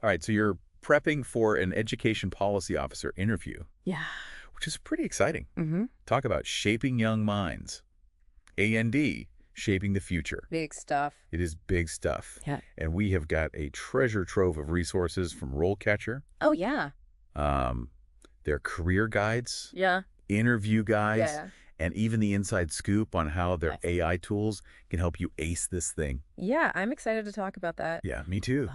All right, so you're prepping for an education policy officer interview, Yeah. which is pretty exciting. Mm-hmm. Talk about shaping young minds. A&D, shaping the future. Big stuff. It is big stuff. Yeah. And we have got a treasure trove of resources from RoleCatcher, Oh, yeah. um, their career guides, Yeah. interview guides, Yeah. and even the inside scoop on how their Nice. AI tools can help you ace this thing. Yeah, I'm excited to talk about that. Yeah, me too.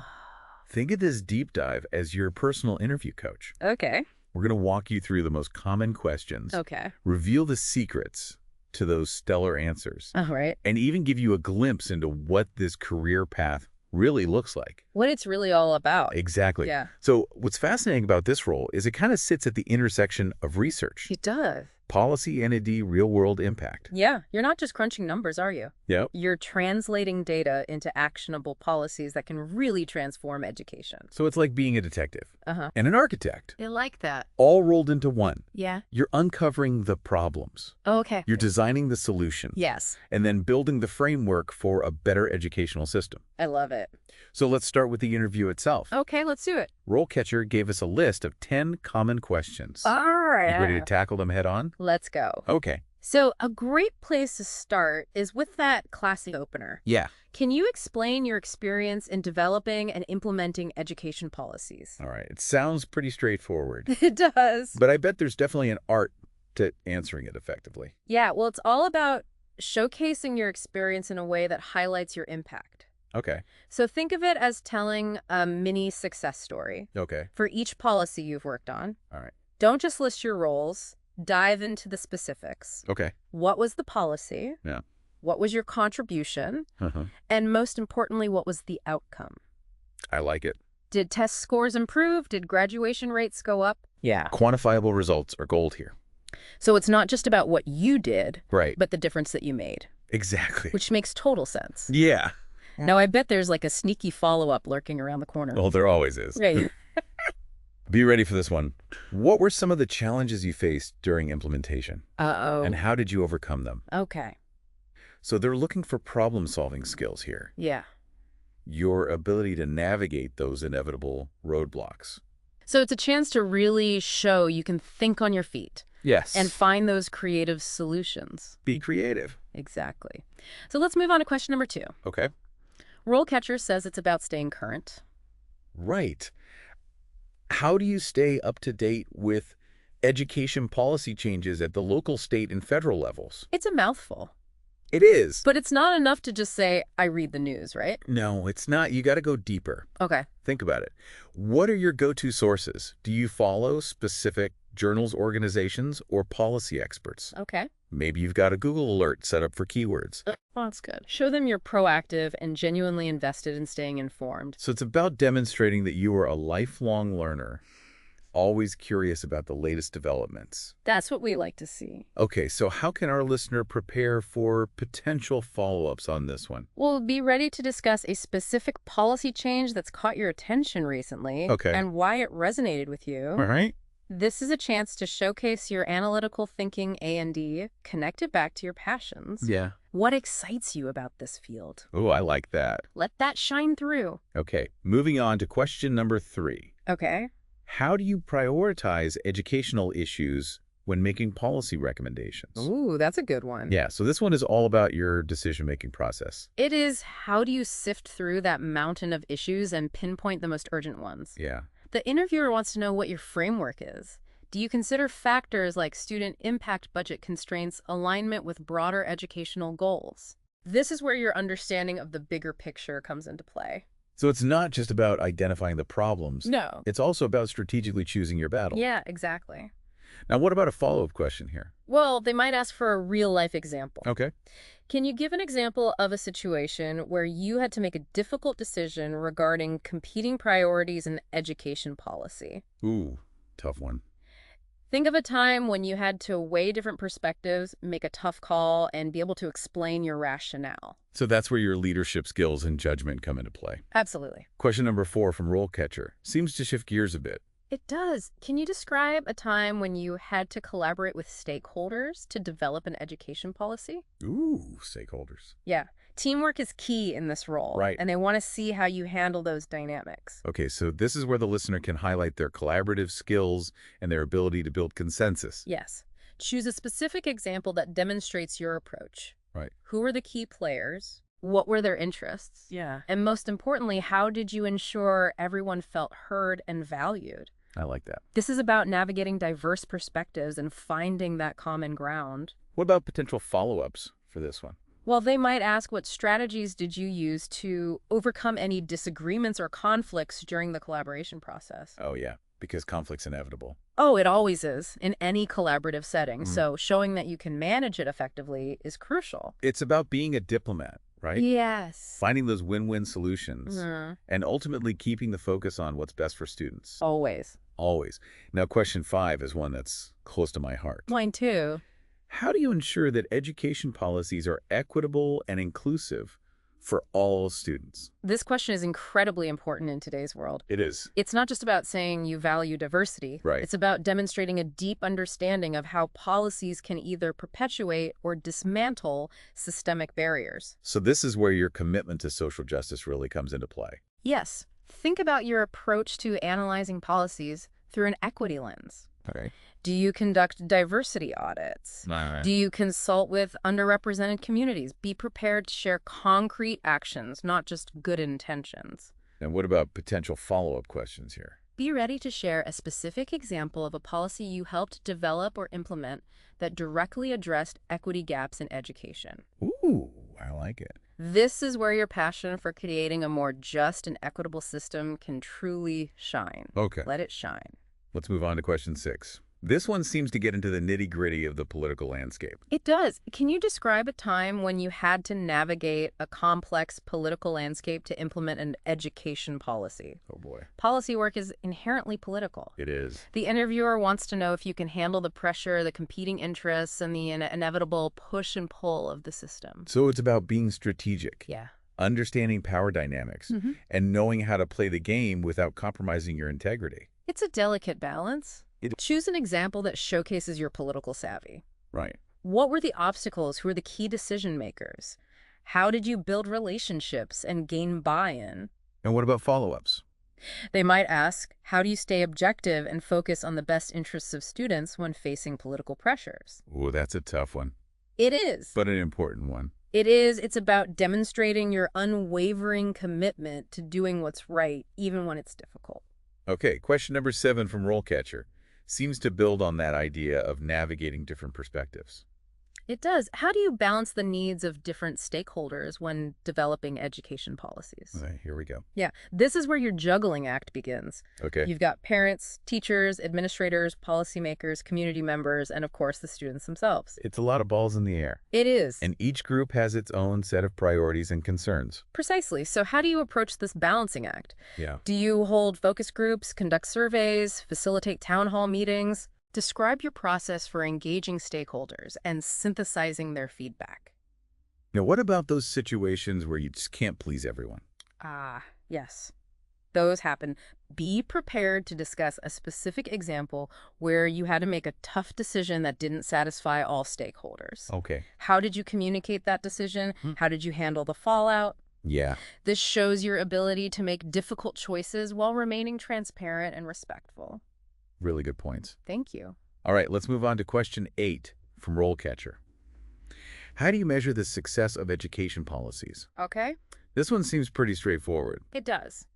Think of this deep dive as your personal interview coach. Okay. We're going to walk you through the most common questions, Okay. reveal the secrets to those stellar answers, All right. and even give you a glimpse into what this career path really looks like. What it's really all about. Exactly. Yeah. So what's fascinating about this role is it kind of sits at the intersection of research, It does. policy, and indeed real-world impact. Yeah. You're not just crunching numbers, are you? Yep. You're translating data into actionable policies that can really transform education. So it's like being a detective Uh-huh. and an architect, I like that. all rolled into one. Yeah. You're uncovering the problems. Oh, okay. You're designing the solution. Yes. And then building the framework for a better educational system. I love it. So let's start with the interview itself. Okay, let's do it. RoleCatcher gave us a list of 10 common questions. All right. You ready to tackle them head on? Let's go. Okay. So a great place to start is with that classic opener. Yeah. Can you explain your experience in developing and implementing education policies? All right. It sounds pretty straightforward, It does. but I bet there's definitely an art to answering it effectively. Yeah, well, it's all about showcasing your experience in a way that highlights your impact. Okay. So think of it as telling a mini success story Okay. for each policy you've worked on. All right. Don't just list your roles. Dive into the specifics. Okay. What was the policy? Yeah. What was your contribution? Uh-huh. And most importantly, what was the outcome? I like it. Did test scores improve? Did graduation rates go up? Yeah. Quantifiable results are gold here. So it's not just about what you did, Right. but the difference that you made, Exactly. which makes total sense. Yeah. Now, I bet there's like a sneaky follow-up lurking around the corner. Well, there always is. Right. Be ready for this one. What were some of the challenges you faced during implementation? Uh-oh. And how did you overcome them? Okay. So they're looking for problem-solving skills here. Yeah. Your ability to navigate those inevitable roadblocks. So it's a chance to really show you can think on your feet Yes. and find those creative solutions. Be creative. Exactly. So let's move on to question number 2. Okay. RoleCatcher says it's about staying current. Right. How do you stay up to date with education policy changes at the local, state, and federal levels? It's a mouthful. It is. But it's not enough to just say, I read the news, right? No, it's not. You got to go deeper. Okay. Think about it. What are your go-to sources? Do you follow specific journals, organizations, or policy experts? Okay. Maybe you've got a Google alert set up for keywords. Well, that's good. Show them you're proactive and genuinely invested in staying informed. So it's about demonstrating that you are a lifelong learner, always curious about the latest developments. That's what we like to see. Okay, so how can our listener prepare for potential follow-ups on this one? We'll be ready to discuss a specific policy change that's caught your attention recently. Okay. And why it resonated with you. All right. This is a chance to showcase your analytical thinking A&D, connect it back to your passions. Yeah. What excites you about this field? Oh, I like that. Let that shine through. Okay, moving on to question number 3. Okay. How do you prioritize educational issues when making policy recommendations? Ooh, that's a good one. Yeah, so this one is all about your decision-making process. It is, how do you sift through that mountain of issues and pinpoint the most urgent ones? Yeah. The interviewer wants to know what your framework is. Do you consider factors like student impact, budget constraints, alignment with broader educational goals? This is where your understanding of the bigger picture comes into play. So it's not just about identifying the problems. No. It's also about strategically choosing your battle. Yeah, exactly. Now, what about a follow-up question here? Well, they might ask for a real-life example. Okay. Can you give an example of a situation where you had to make a difficult decision regarding competing priorities in education policy? Ooh, tough one. Think of a time when you had to weigh different perspectives, make a tough call, and be able to explain your rationale. So that's where your leadership skills and judgment come into play. Absolutely. Question number 4 from RoleCatcher seems to shift gears a bit. It does. Can you describe a time when you had to collaborate with stakeholders to develop an education policy? Ooh, stakeholders. Yeah. Teamwork is key in this role, Right. and they want to see how you handle those dynamics. Okay, so this is where the listener can highlight their collaborative skills and their ability to build consensus. Yes. Choose a specific example that demonstrates your approach. Right. Who were the key players? What were their interests? Yeah. And most importantly, how did you ensure everyone felt heard and valued? I like that. This is about navigating diverse perspectives and finding that common ground. What about potential follow-ups for this one? Well, they might ask, what strategies did you use to overcome any disagreements or conflicts during the collaboration process? Oh, yeah, because conflict's inevitable. Oh, it always is in any collaborative setting. So showing that you can manage it effectively is crucial. It's about being a diplomat, right? Yes. Finding those win-win solutions Mhm. and ultimately keeping the focus on what's best for students. Always. Always. Now, question 5 is one that's close to my heart. Mine too. How do you ensure that education policies are equitable and inclusive for all students? This question is incredibly important in today's world. It is. It's not just about saying you value diversity. Right. It's about demonstrating a deep understanding of how policies can either perpetuate or dismantle systemic barriers. So this is where your commitment to social justice really comes into play. Yes. Think about your approach to analyzing policies through an equity lens. Okay. Do you conduct diversity audits? Do you consult with underrepresented communities? Be prepared to share concrete actions, not just good intentions. And what about potential follow-up questions here? Be ready to share a specific example of a policy you helped develop or implement that directly addressed equity gaps in education. Ooh, I like it. This is where your passion for creating a more just and equitable system can truly shine. Okay. Let it shine. Let's move on to question 6. This one seems to get into the nitty-gritty of the political landscape. It does. Can you describe a time when you had to navigate a complex political landscape to implement an education policy? Oh boy. Policy work is inherently political. It is. The interviewer wants to know if you can handle the pressure, the competing interests, and the inevitable push and pull of the system. So it's about being strategic, Yeah. understanding power dynamics, and knowing how to play the game without compromising your integrity. It's a delicate balance. It- Choose an example that showcases your political savvy. Right. What were the obstacles? Who were the key decision makers? How did you build relationships and gain buy-in? And what about follow-ups? They might ask, how do you stay objective and focus on the best interests of students when facing political pressures? Ooh, that's a tough one, It is. but an important one. It is. It's about demonstrating your unwavering commitment to doing what's right, even when it's difficult. Okay, question number 7 from RoleCatcher seems to build on that idea of navigating different perspectives. It does. How do you balance the needs of different stakeholders when developing education policies? Okay, here we go. Yeah, this is where your juggling act begins. Okay. You've got parents, teachers, administrators, policymakers, community members, and of course the students themselves. It's a lot of balls in the air. It is. And each group has its own set of priorities and concerns. Precisely. So how do you approach this balancing act? Yeah. Do you hold focus groups, conduct surveys, facilitate town hall meetings? Describe your process for engaging stakeholders and synthesizing their feedback. Now, what about those situations where you just can't please everyone? Ah, yes. Those happen. Be prepared to discuss a specific example where you had to make a tough decision that didn't satisfy all stakeholders. Okay. How did you communicate that decision? How did you handle the fallout? Yeah. This shows your ability to make difficult choices while remaining transparent and respectful. Really good points. Thank you. All right, let's move on to question 8 from RoleCatcher. How do you measure the success of education policies? Okay. This one seems pretty straightforward, It does.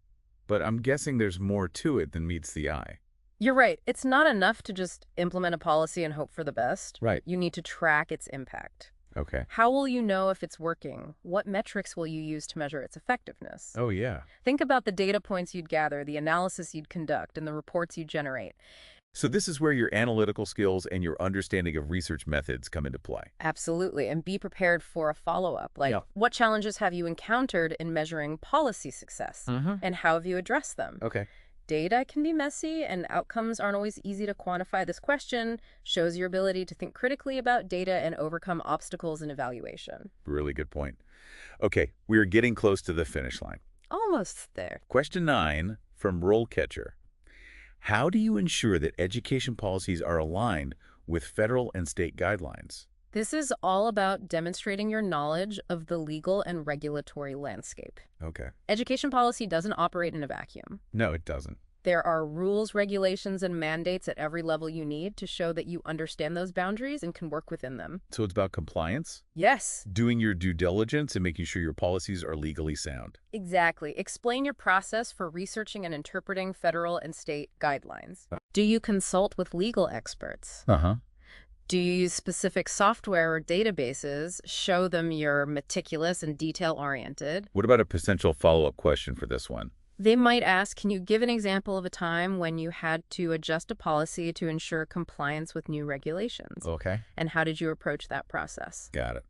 but I'm guessing there's more to it than meets the eye. You're right. It's not enough to just implement a policy and hope for the best. Right. You need to track its impact. Okay. How will you know if it's working? What metrics will you use to measure its effectiveness? Oh, yeah. Think about the data points you'd gather, the analysis you'd conduct, and the reports you'd generate. So this is where your analytical skills and your understanding of research methods come into play. Absolutely. And be prepared for a follow-up. Like, Yeah. what challenges have you encountered in measuring policy success? And how have you addressed them? Okay. Data can be messy, and outcomes aren't always easy to quantify. This question shows your ability to think critically about data and overcome obstacles in evaluation. Really good point. Okay, we're getting close to the finish line. Almost there. Question 9 from RoleCatcher. How do you ensure that education policies are aligned with federal and state guidelines? This is all about demonstrating your knowledge of the legal and regulatory landscape. Okay. Education policy doesn't operate in a vacuum. No, it doesn't. There are rules, regulations, and mandates at every level you need to show that you understand those boundaries and can work within them. So it's about compliance, Yes, doing your due diligence, and making sure your policies are legally sound. exactly. Explain your process for researching and interpreting federal and state guidelines. Do you consult with legal experts? Uh-huh. Do you use specific software or databases? Show them you're meticulous and detail-oriented. What about a potential follow-up question for this one? They might ask, can you give an example of a time when you had to adjust a policy to ensure compliance with new regulations? Okay. And how did you approach that process? Got it.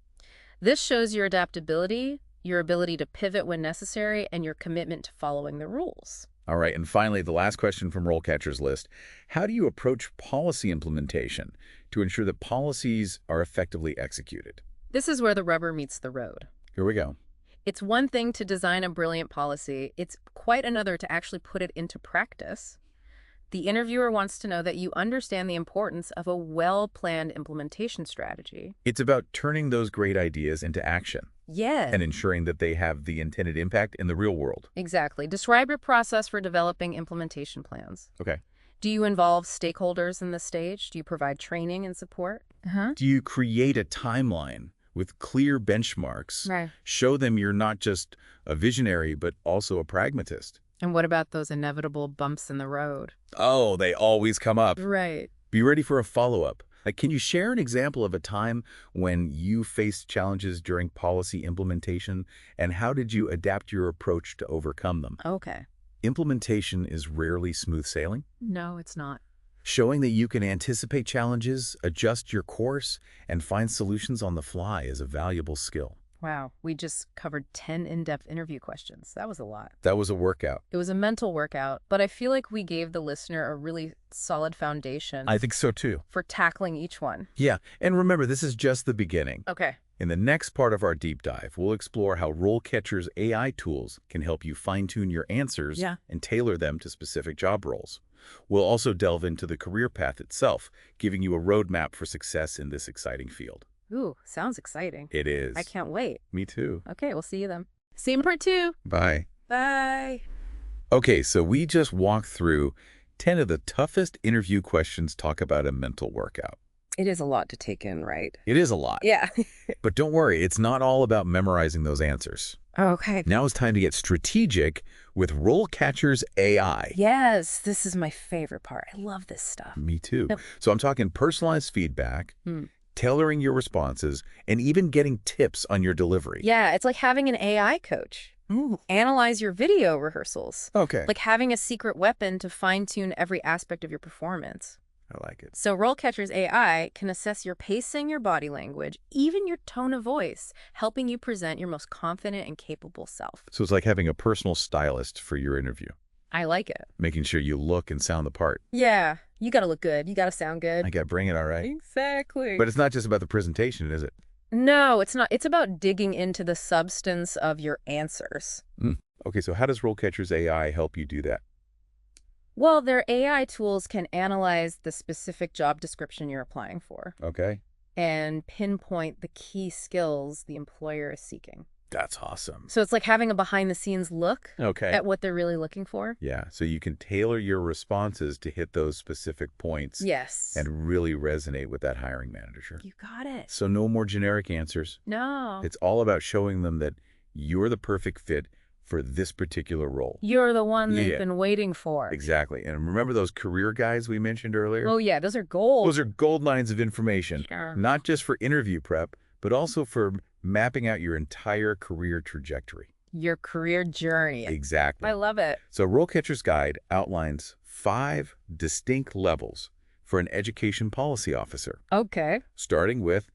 This shows your adaptability, your ability to pivot when necessary, and your commitment to following the rules. All right, and finally, the last question from RoleCatcher's list. How do you approach policy implementation to ensure that policies are effectively executed? This is where the rubber meets the road. Here we go. It's one thing to design a brilliant policy. It's quite another to actually put it into practice. The interviewer wants to know that you understand the importance of a well-planned implementation strategy. It's about turning those great ideas into action Yes. and ensuring that they have the intended impact in the real world. Exactly. Describe your process for developing implementation plans. Okay. Do you involve stakeholders in this stage? Do you provide training and support? Do you create a timeline with clear benchmarks? Right. Show them you're not just a visionary, but also a pragmatist. And what about those inevitable bumps in the road? Oh, they always come up. Right. Be ready for a follow-up. Like, can you share an example of a time when you faced challenges during policy implementation, and how did you adapt your approach to overcome them? Okay. Implementation is rarely smooth sailing. No, it's not. Showing that you can anticipate challenges, adjust your course, and find solutions on the fly is a valuable skill. Wow. We just covered 10 in-depth interview questions. That was a lot. That was a workout. It was a mental workout, but I feel like we gave the listener a really solid foundation I think so too. for tackling each one. Yeah, and remember, this is just the beginning. Okay. In the next part of our deep dive, we'll explore how RoleCatcher's AI tools can help you fine-tune your answers and tailor them to specific job roles. We'll also delve into the career path itself, giving you a roadmap for success in this exciting field. Ooh, sounds exciting. It is. I can't wait. Me too. Okay, we'll see you then. See you in part 2. Bye. Bye. Okay, so we just walked through 10 of the toughest interview questions talk about a mental workout. It is a lot to take in, right? It is a lot. Yeah. But don't worry, it's not all about memorizing those answers. Okay. Now it's time to get strategic with RoleCatcher's AI. Yes, this is my favorite part. I love this stuff. Me too. Yep. So I'm talking personalized feedback, tailoring your responses, and even getting tips on your delivery. Yeah, it's like having an AI coach. Ooh. Analyze your video rehearsals. Okay. Like having a secret weapon to fine-tune every aspect of your performance. I like it. So RoleCatcher's AI can assess your pacing, your body language, even your tone of voice, helping you present your most confident and capable self. So it's like having a personal stylist for your interview, I like it. making sure you look and sound the part. Yeah, you gotta look good. You gotta sound good. I got to bring it all right. Exactly. But it's not just about the presentation, is it? No, it's not. It's about digging into the substance of your answers. Okay, so how does RoleCatcher's AI help you do that? Well, their AI tools can analyze the specific job description you're applying for Okay. and pinpoint the key skills the employer is seeking. That's awesome. So it's like having a behind-the-scenes look Okay. at what they're really looking for. Yeah, so you can tailor your responses to hit those specific points Yes. and really resonate with that hiring manager. You got it. So no more generic answers. No. It's all about showing them that you're the perfect fit for this particular role. You're the one they've Yeah. been waiting for. Exactly. And remember those career guides we mentioned earlier? Oh, yeah. Those are gold. Those are gold lines of information, Sure. not just for interview prep, but also for mapping out your entire career trajectory. Your career journey. Exactly. I love it. So RoleCatcher's Guide outlines 5 distinct levels for an education policy officer, Okay. starting with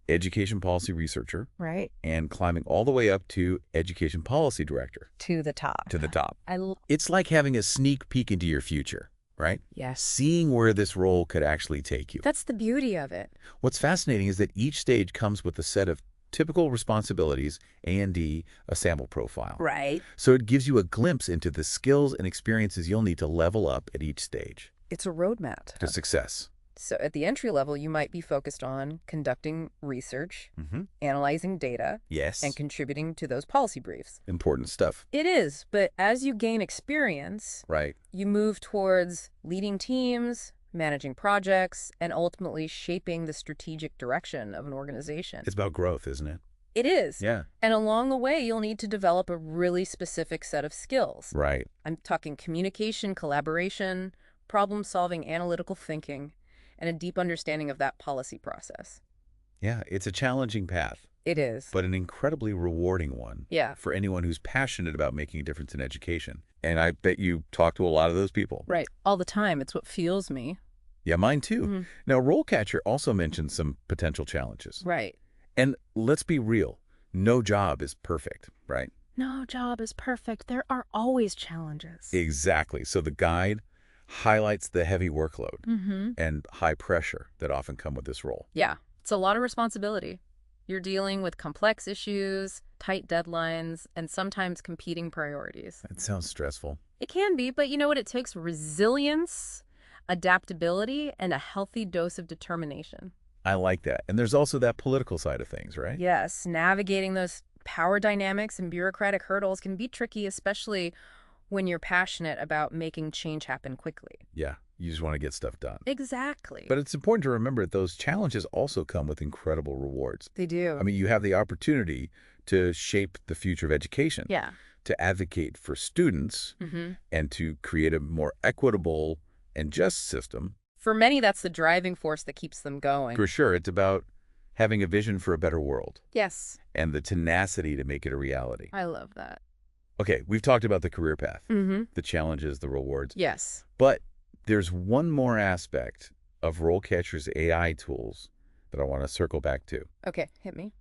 education policy researcher Right. and climbing all the way up to education policy director, To the top. to the top. I love. It's like having a sneak peek into your future, right? Yes. Seeing where this role could actually take you. That's the beauty of it. What's fascinating is that each stage comes with a set of typical responsibilities and a sample profile. Right. So it gives you a glimpse into the skills and experiences you'll need to level up at each stage It's a roadmap. to success. So at the entry level, you might be focused on conducting research, analyzing data, Yes. and contributing to those policy briefs. Important stuff. It is, but as you gain experience, Right. you move towards leading teams, managing projects, and ultimately shaping the strategic direction of an organization. It's about growth, isn't it? It is. Yeah. And along the way, you'll need to develop a really specific set of skills. Right. I'm talking communication, collaboration, problem-solving, analytical thinking, and a deep understanding of that policy process. Yeah, it's a challenging path, It is. but an incredibly rewarding one. Yeah. For anyone who's passionate about making a difference in education. And I bet you talk to a lot of those people. Right. All the time. It's what fuels me. Yeah, mine too. Now, RoleCatcher also mentions some potential challenges. Right. And let's be real, no job is perfect, right? No job is perfect. There are always challenges. Exactly. So the guide highlights the heavy workload and high pressure that often come with this role. Yeah. It's a lot of responsibility. You're dealing with complex issues, tight deadlines, and sometimes competing priorities. It sounds stressful. It can be, but you know what? It takes resilience, adaptability, and a healthy dose of determination. I like that. And there's also that political side of things, right? Yes, navigating those power dynamics and bureaucratic hurdles can be tricky, especially when you're passionate about making change happen quickly. Yeah, you just want to get stuff done. Exactly. But it's important to remember that those challenges also come with incredible rewards. They do. I mean, you have the opportunity to shape the future of education. Yeah. To advocate for students and to create a more equitable and just system. For many, that's the driving force that keeps them going. For sure, it's about having a vision for a better world. Yes. And the tenacity to make it a reality. I love that. Okay, we've talked about the career path, the challenges, the rewards. Yes. But there's one more aspect of RoleCatcher's AI tools that I want to circle back to. Okay, hit me.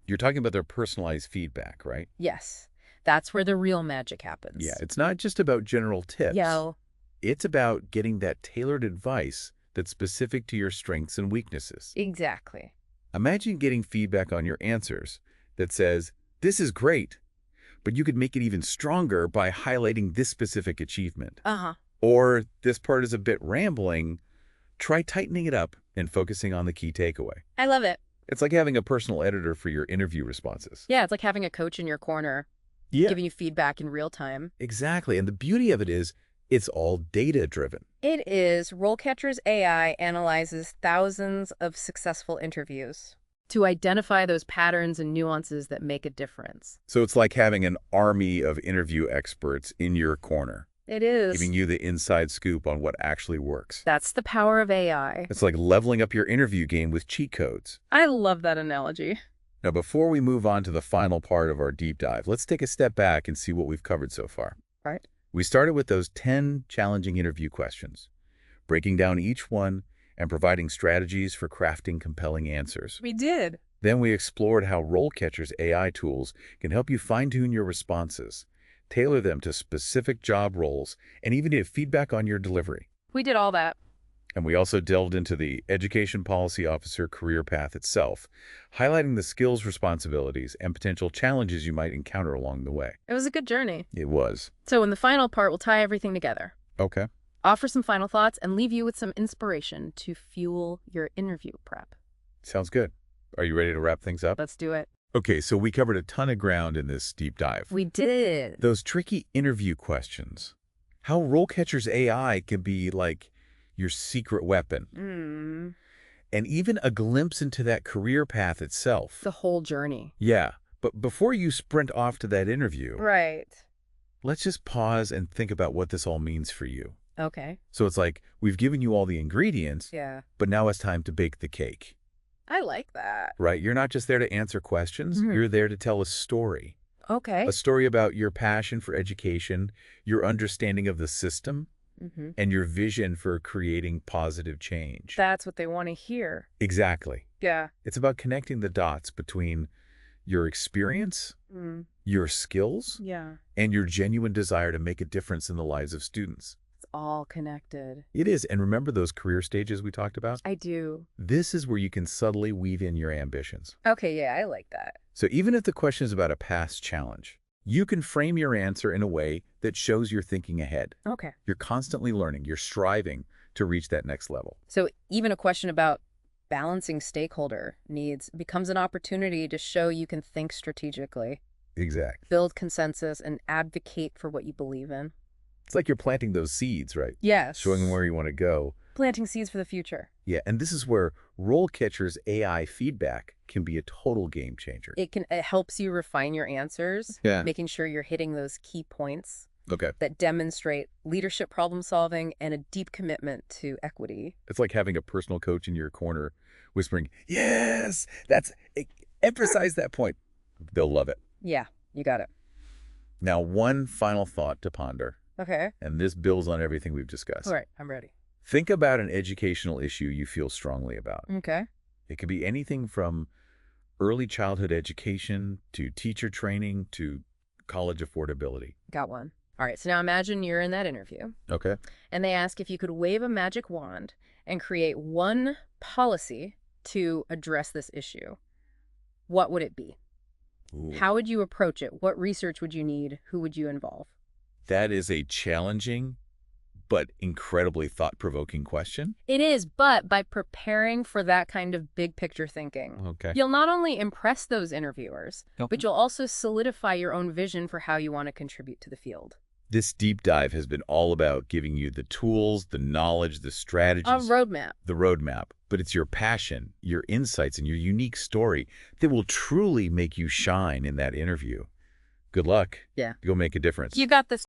You're talking about their personalized feedback, right? Yes. That's where the real magic happens. Yeah, it's not just about general tips. It's about getting that tailored advice that's specific to your strengths and weaknesses. Exactly. Imagine getting feedback on your answers that says, this is great, but you could make it even stronger by highlighting this specific achievement. Or this part is a bit rambling. Try tightening it up and focusing on the key takeaway. I love it. It's like having a personal editor for your interview responses. Yeah, it's like having a coach in your corner, giving you feedback in real time. Exactly. And the beauty of it is it's all data-driven. It is. RoleCatcher's AI analyzes thousands of successful interviews to identify those patterns and nuances that make a difference. So it's like having an army of interview experts in your corner. It is. Giving you the inside scoop on what actually works. That's the power of AI. It's like leveling up your interview game with cheat codes. I love that analogy. Now, before we move on to the final part of our deep dive, let's take a step back and see what we've covered so far. Right. We started with those 10 challenging interview questions, breaking down each one and providing strategies for crafting compelling answers. We did. Then we explored how RoleCatcher's AI tools can help you fine-tune your responses, tailor them to specific job roles, and even give feedback on your delivery. We did all that. And we also delved into the Education Policy Officer career path itself, highlighting the skills, responsibilities, and potential challenges you might encounter along the way. It was a good journey. It was. So in the final part, we'll tie everything together. Okay. Offer some final thoughts and leave you with some inspiration to fuel your interview prep. Sounds good. Are you ready to wrap things up? Let's do it. Okay, so we covered a ton of ground in this deep dive. We did. Those tricky interview questions. How RoleCatcher's AI can be like your secret weapon. And even a glimpse into that career path itself. The whole journey. Yeah, but before you sprint off to that interview, Right. let's just pause and think about what this all means for you. Okay. So it's like, we've given you all the ingredients, Yeah. but now it's time to bake the cake. I like that. Right? You're not just there to answer questions, you're there to tell a story. Okay. A story about your passion for education, your understanding of the system, and your vision for creating positive change. That's what they want to hear. Exactly. Yeah. It's about connecting the dots between your experience, your skills, and your genuine desire to make a difference in the lives of students. It's all connected. It is. And remember those career stages we talked about? I do. This is where you can subtly weave in your ambitions. Okay, yeah, I like that. So even if the question is about a past challenge, you can frame your answer in a way that shows you're thinking ahead. Okay. You're constantly learning. You're striving to reach that next level. So even a question about balancing stakeholder needs becomes an opportunity to show you can think strategically, Exactly. build consensus, and advocate for what you believe in. It's like you're planting those seeds, right? Yes. Showing them where you want to go. Planting seeds for the future. Yeah, and this is where RoleCatcher's AI feedback can be a total game changer. It helps you refine your answers, Yeah. making sure you're hitting those key points Okay. that demonstrate leadership problem solving and a deep commitment to equity. It's like having a personal coach in your corner whispering, yes, emphasize that point. They'll love it. Yeah, you got it. Now, one final thought to ponder, Okay. and this builds on everything we've discussed. All right, I'm ready. Think about an educational issue you feel strongly about. Okay. It could be anything from early childhood education to teacher training to college affordability. Got one. All right, so now imagine you're in that interview, Okay. and they ask if you could wave a magic wand and create one policy to address this issue. What would it be? Ooh. How would you approach it? What research would you need? Who would you involve? That is a challenging but incredibly thought-provoking question. It is, but by preparing for that kind of big picture thinking, Okay. you'll not only impress those interviewers, Nope. but you'll also solidify your own vision for how you want to contribute to the field. This deep dive has been all about giving you the tools, the knowledge, the strategies, A roadmap. the roadmap, but it's your passion, your insights, and your unique story that will truly make you shine in that interview. Good luck. Yeah. Go make a difference. You got this.